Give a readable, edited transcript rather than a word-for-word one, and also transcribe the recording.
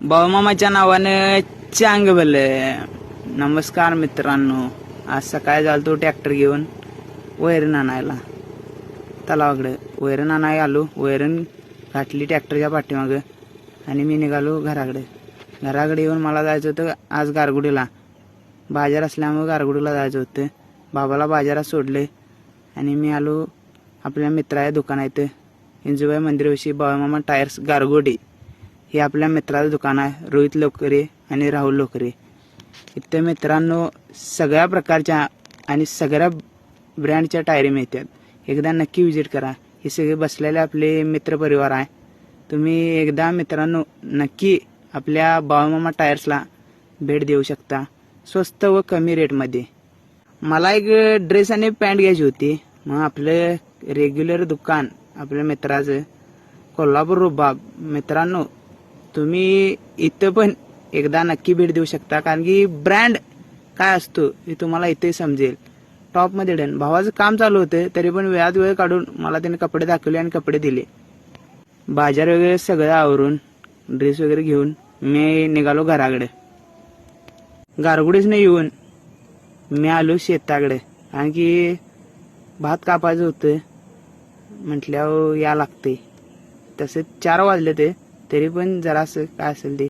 भाऊमामाच्या नावानं चांगलं. नमस्कार मित्रांनो, आज सकाळी झालतो ट्रॅक्टर घेऊन वैरण आणायला तलावाकडे. वैरण आणायला आलो, वैरण घातली ट्रॅक्टरच्या पाठीमागं आणि मी निघालो घराकडे. घराकडे येऊन मला जायचं होतं आज गारगुडीला. बाजार असल्यामुळे गारगुडीला जायचं होतं. बाबाला बाजारात सोडले आणि मी आलो आपल्या मित्राच्या दुकानात. इंजुबाई मंदिराविषयी भाऊमामा टायर्स गारगोडी हे आपल्या मित्राचं दुकान आहे. रोहित लोकरे आणि राहुल लोकरे. इथं मित्रांनो सगळ्या प्रकारच्या आणि सगळ्या ब्रँडच्या टायरी मिळतात. एकदा नक्की विजिट करा. हे सगळे बसलेले आपले मित्रपरिवार आहे. तुम्ही एकदा मित्रांनो नक्की आपल्या भाऊमामा टायर्सला भेट देऊ शकता, स्वस्त व कमी रेटमध्ये. मला एक ड्रेस आणि पॅन्ट घ्यायची होती. मग आपलं रेग्युलर दुकान आपल्या मित्राचं कोल्हापूर रुबाब. मित्रांनो तुम्ही इथं पण एकदा नक्की भेट देऊ शकता, कारण की ब्रँड काय असतो हे तुम्हाला इथे समजेल. टॉपमध्ये डन. भावाचं काम चालू होतं तरी पण वेळात वेळ काढून मला त्याने कपडे दाखवले आणि कपडे दिले. बाजार वगैरे सगळं आवरून ड्रेस वगैरे घेऊन मी निघालो घराकडे. गारगुडीसने येऊन मी आलो शेताकडे, कारण की भात कापायचं होतं म्हटल्यावर या लागते. तसे 4 वाजले ते, तरी पण जरासं काय असेल ते